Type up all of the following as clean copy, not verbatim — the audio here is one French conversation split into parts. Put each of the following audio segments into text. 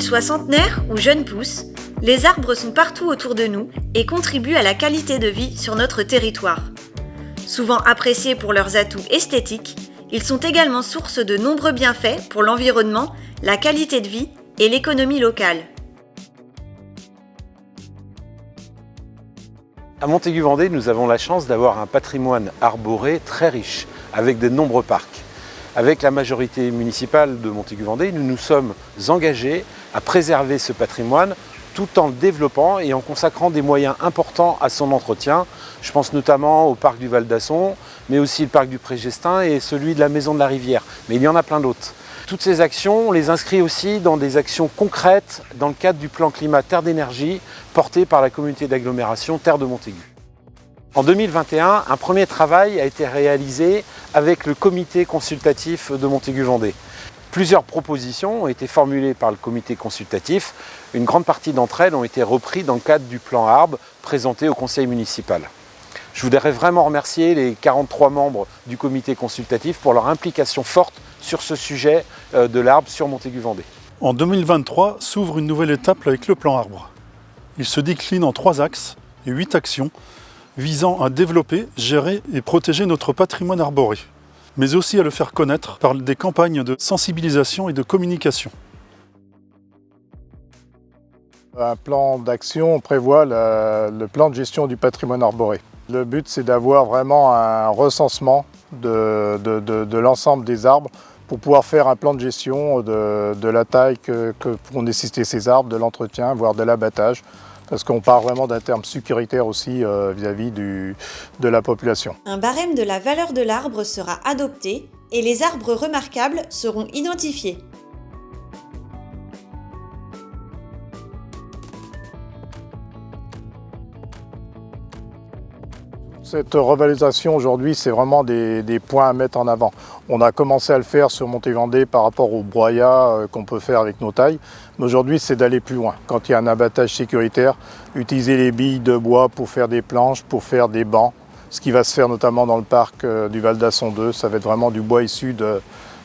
soient centenaires ou jeunes pousses, les arbres sont partout autour de nous et contribuent à la qualité de vie sur notre territoire. Souvent appréciés pour leurs atouts esthétiques, ils sont également source de nombreux bienfaits pour l'environnement, la qualité de vie et l'économie locale. À Montaigu-Vendée, nous avons la chance d'avoir un patrimoine arboré très riche, avec de nombreux parcs. Avec la majorité municipale de Montaigu-Vendée, nous nous sommes engagés à préserver ce patrimoine tout en le développant et en consacrant des moyens importants à son entretien. Je pense notamment au parc du Val d'Asson, mais aussi le parc du Pré-Gestin et celui de la Maison de la Rivière. Mais il y en a plein d'autres. Toutes ces actions, on les inscrit aussi dans des actions concrètes dans le cadre du plan climat Terre d'énergie porté par la communauté d'agglomération Terre de Montaigu. En 2021, un premier travail a été réalisé avec le comité consultatif de Montaigu-Vendée. Plusieurs propositions ont été formulées par le comité consultatif. Une grande partie d'entre elles ont été reprises dans le cadre du plan arbre présenté au conseil municipal. Je voudrais vraiment remercier les 43 membres du comité consultatif pour leur implication forte sur ce sujet de l'arbre sur Montaigu-Vendée. En 2023 s'ouvre une nouvelle étape avec le plan arbre. Il se décline en 3 axes et 8 actions visant à développer, gérer et protéger notre patrimoine arboré, mais aussi à le faire connaître par des campagnes de sensibilisation et de communication. Un plan d'action prévoit le plan de gestion du patrimoine arboré. Le but, c'est d'avoir vraiment un recensement de l'ensemble des arbres pour pouvoir faire un plan de gestion de la taille que pourront nécessiter ces arbres, de l'entretien, voire de l'abattage, parce qu'on part vraiment d'un terme sécuritaire aussi vis-à-vis de la population. Un barème de la valeur de l'arbre sera adopté et les arbres remarquables seront identifiés. Cette revalorisation aujourd'hui, c'est vraiment des points à mettre en avant. On a commencé à le faire sur Montaigu-Vendée par rapport au broyat qu'on peut faire avec nos tailles. Mais aujourd'hui, c'est d'aller plus loin. Quand il y a un abattage sécuritaire, utiliser les billes de bois pour faire des planches, pour faire des bancs. Ce qui va se faire notamment dans le parc du Val d'Asson 2, ça va être vraiment du bois issu de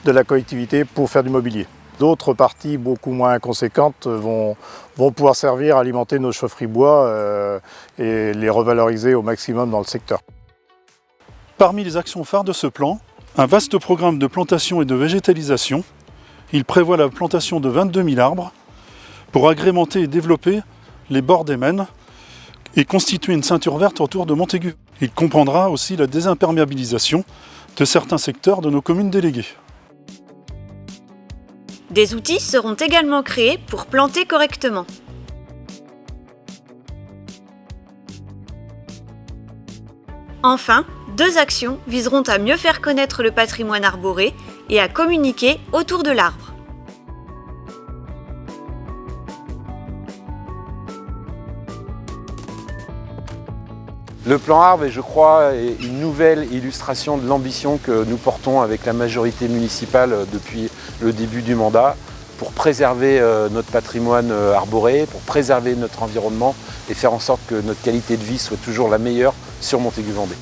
la collectivité pour faire du mobilier. D'autres parties beaucoup moins conséquentes vont pouvoir servir à alimenter nos chaufferies bois et les revaloriser au maximum dans le secteur. Parmi les actions phares de ce plan, un vaste programme de plantation et de végétalisation. Il prévoit la plantation de 22 000 arbres pour agrémenter et développer les bords des Maines et constituer une ceinture verte autour de Montaigu. Il comprendra aussi la désimperméabilisation de certains secteurs de nos communes déléguées. Des outils seront également créés pour planter correctement. Enfin, 2 actions viseront à mieux faire connaître le patrimoine arboré et à communiquer autour de l'arbre. Le plan arbre est, je crois, une nouvelle illustration de l'ambition que nous portons avec la majorité municipale depuis le début du mandat pour préserver notre patrimoine arboré, pour préserver notre environnement et faire en sorte que notre qualité de vie soit toujours la meilleure sur Montaigu-Vendée.